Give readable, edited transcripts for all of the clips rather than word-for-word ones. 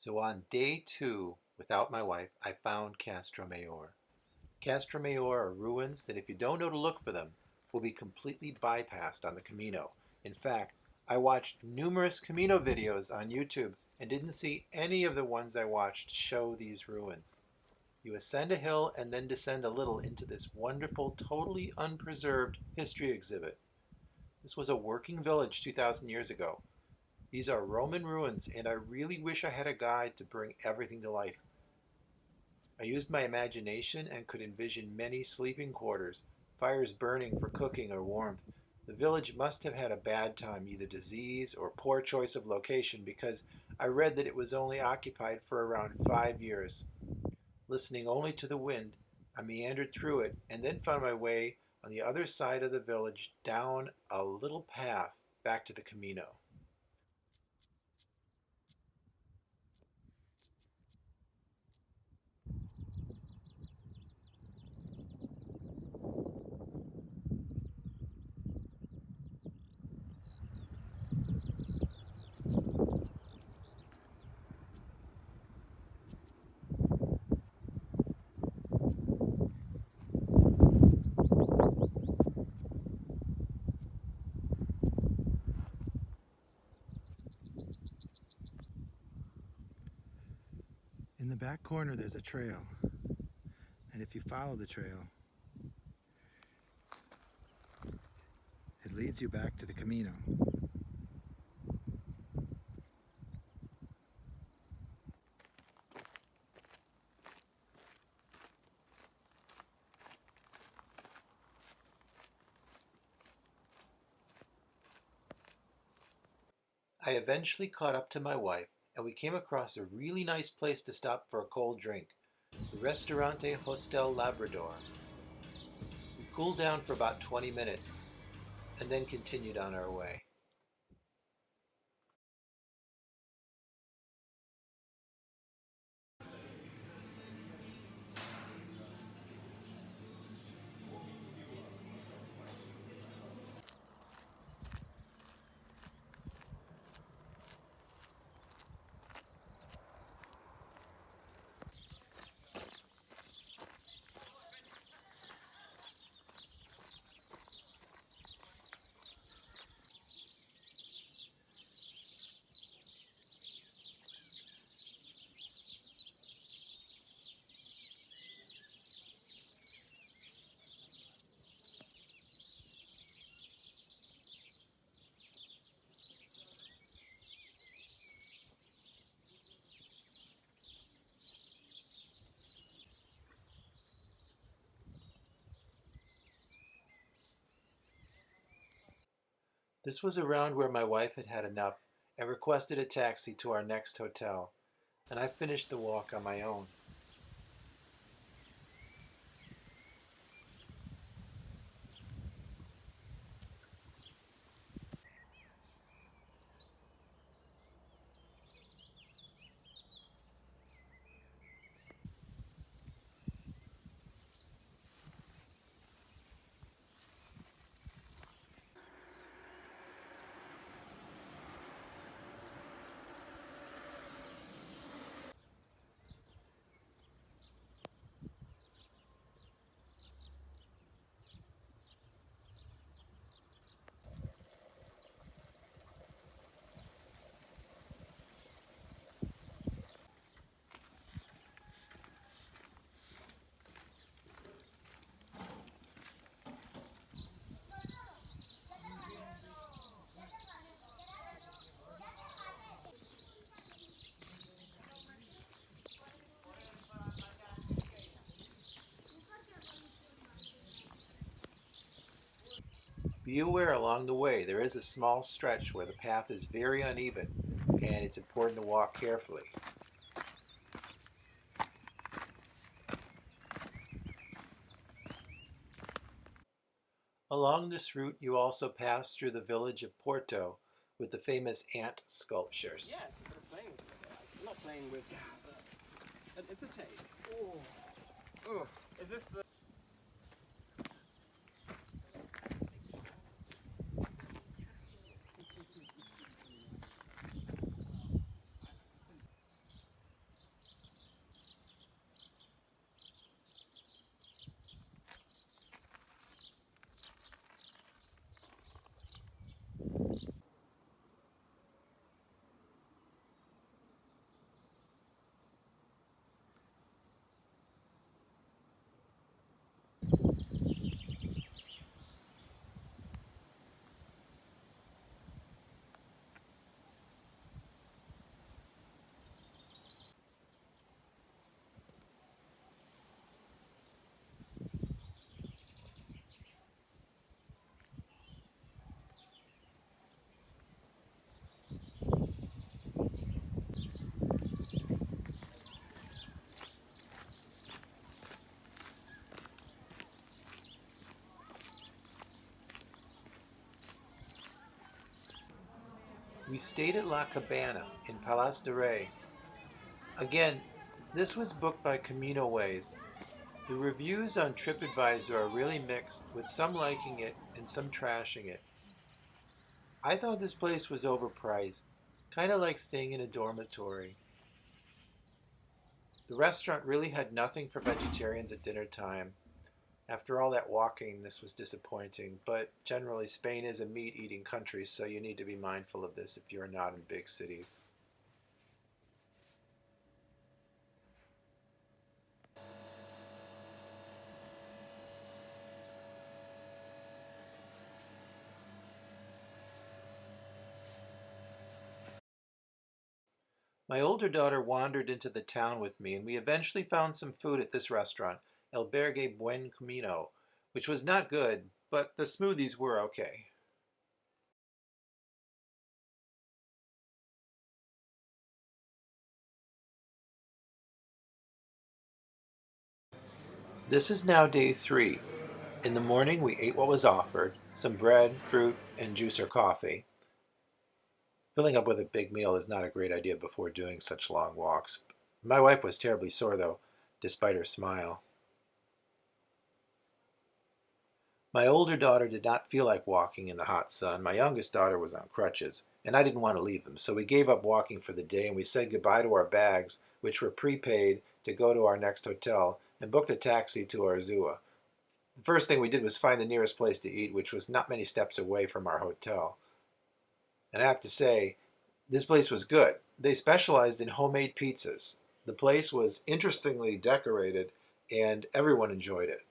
So on day 2, without my wife, I found Castromaior. Castromaior are ruins that if you don't know to look for them, will be completely bypassed on the Camino. In fact, I watched numerous Camino videos on YouTube and didn't see any of the ones I watched show these ruins. You ascend a hill and then descend a little into this wonderful, totally unpreserved history exhibit. This was a working village 2,000 years ago. These are Roman ruins, and I really wish I had a guide to bring everything to life. I used my imagination and could envision many sleeping quarters, fires burning for cooking or warmth. The village must have had a bad time, either disease or poor choice of location, because I read that it was only occupied for around 5 years. Listening only to the wind, I meandered through it and then found my way on the other side of the village down a little path back to the Camino. In the back corner there's a trail, and if you follow the trail, it leads you back to the Camino. I eventually caught up to my wife, and we came across a really nice place to stop for a cold drink, the Restaurante Hostel Labrador. We cooled down for about 20 minutes, and then continued on our way. This was around where my wife had had enough and requested a taxi to our next hotel, and I finished the walk on my own. Be aware along the way there is a small stretch where the path is very uneven, and it's important to walk carefully. Along this route you also pass through the village of Porto with the famous ant sculptures. Yes, instead of playing with it. I'm not playing with. It's a take. Oh. Oh. Is this the? We stayed at La Cabana in Palas de Rey. Again, this was booked by Camino Ways. The reviews on TripAdvisor are really mixed, with some liking it and some trashing it. I thought this place was overpriced, kind of like staying in a dormitory. The restaurant really had nothing for vegetarians at dinner time. After all that walking, this was disappointing, but generally Spain is a meat-eating country, so you need to be mindful of this if you're not in big cities. My older daughter wandered into the town with me, and we eventually found some food at this restaurant, Albergue Buen Camino, which was not good, but the smoothies were okay. This is now day 3. In the morning, we ate what was offered, some bread, fruit, and juice or coffee. Filling up with a big meal is not a great idea before doing such long walks. My wife was terribly sore, though, despite her smile. My older daughter did not feel like walking in the hot sun. My youngest daughter was on crutches, and I didn't want to leave them, so we gave up walking for the day and we said goodbye to our bags, which were prepaid, to go to our next hotel, and booked a taxi to Arzua. The first thing we did was find the nearest place to eat, which was not many steps away from our hotel. And I have to say, this place was good. They specialized in homemade pizzas. The place was interestingly decorated, and everyone enjoyed it.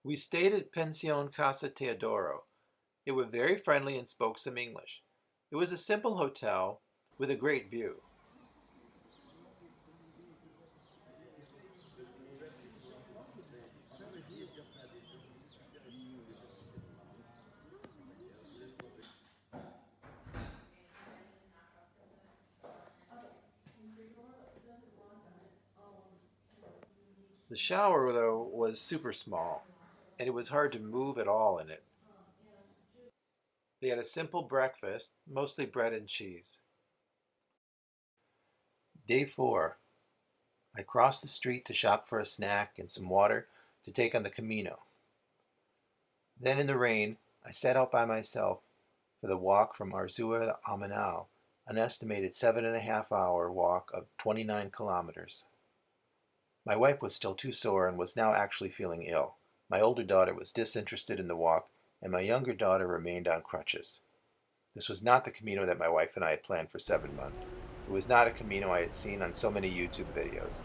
We stayed at Pension Casa Teodoro. They were very friendly and spoke some English. It was a simple hotel with a great view. The shower, though, was super small, and it was hard to move at all in it. They had a simple breakfast, mostly bread and cheese. Day 4. I crossed the street to shop for a snack and some water to take on the Camino. Then, in the rain, I set out by myself for the walk from Arzua to Almenau, an estimated 7.5 hour walk of 29 kilometers. My wife was still too sore and was now actually feeling ill. My older daughter was disinterested in the walk, and my younger daughter remained on crutches. This was not the Camino that my wife and I had planned for 7 months. It was not a Camino I had seen on so many YouTube videos.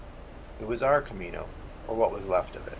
It was our Camino, or what was left of it.